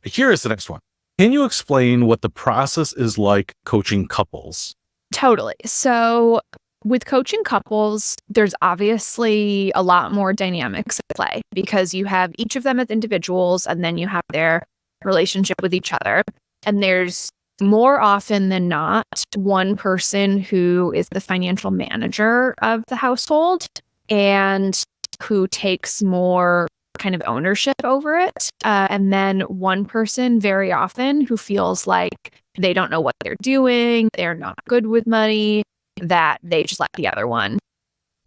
Here is the next one. Can you explain what the process is like coaching couples? Totally. So with coaching couples, there's obviously a lot more dynamics at play because you have each of them as individuals and then you have their relationship with each other. And there's more often than not one person who is the financial manager of the household and who takes more kind of ownership over it. And then one person very often who feels like they don't know what they're doing, they're not good with money, that they just let the other one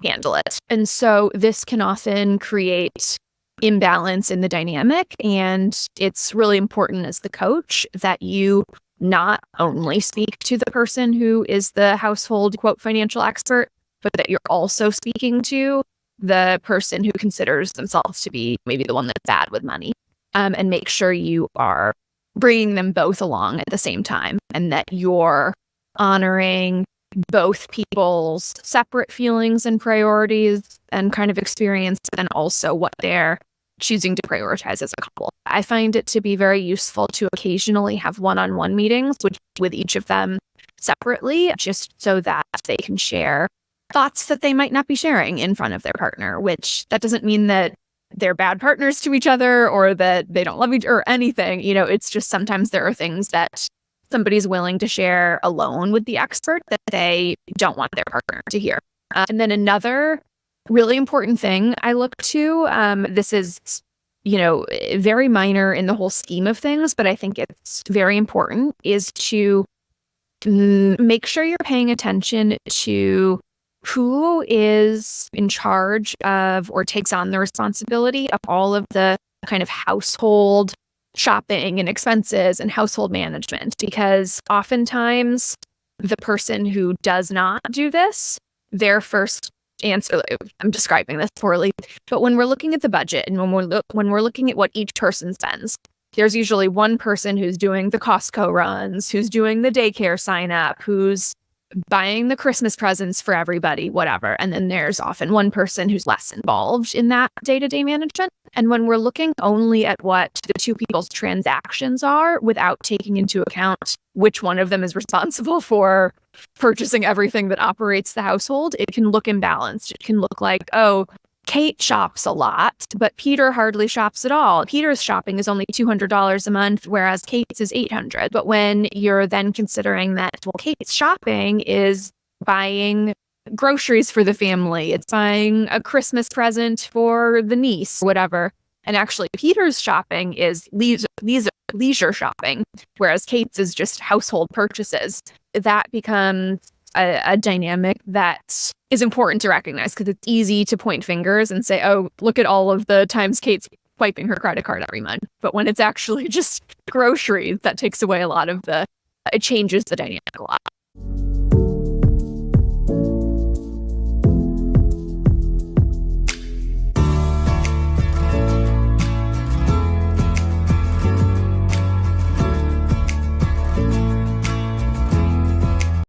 handle it. And so this can often create imbalance in the dynamic. And it's really important as the coach that you not only speak to the person who is the household, quote, financial expert, but that you're also speaking to the person who considers themselves to be maybe the one that's bad with money, and make sure you are bringing them both along at the same time and that you're honoring both people's separate feelings and priorities and kind of experience and also what they're choosing to prioritize as a couple. I find it to be very useful to occasionally have one-on-one meetings with each of them separately, just so that they can share thoughts that they might not be sharing in front of their partner, which that doesn't mean that they're bad partners to each other or that they don't love each or anything. It's just sometimes there are things that somebody's willing to share alone with the expert that they don't want their partner to hear. And then another really important thing I look to, this is, very minor in the whole scheme of things, but I think it's very important, is to make sure you're paying attention to who is in charge of or takes on the responsibility of all of the kind of household shopping and expenses and household management. Because oftentimes the person who does not do this, their first answer, I'm describing this poorly, but when we're looking at the budget and when we're looking at what each person spends, there's usually one person who's doing the Costco runs, who's doing the daycare sign up, who's buying the Christmas presents for everybody, whatever. And then there's often one person who's less involved in that day-to-day management. And when we're looking only at what the two people's transactions are without taking into account which one of them is responsible for purchasing everything that operates the household, it can look imbalanced. It can look like, oh, Kate shops a lot, but Peter hardly shops at all. Peter's shopping is only $200 a month, whereas Kate's is $800. But when you're then considering that, well, Kate's shopping is buying groceries for the family, it's buying a Christmas present for the niece, whatever. And actually, Peter's shopping is leisure shopping, whereas Kate's is just household purchases. That becomes a dynamic that is important to recognize because it's easy to point fingers and say, oh, look at all of the times Kate's swiping her credit card every month. But when it's actually just groceries, that takes away a lot of it changes the dynamic a lot.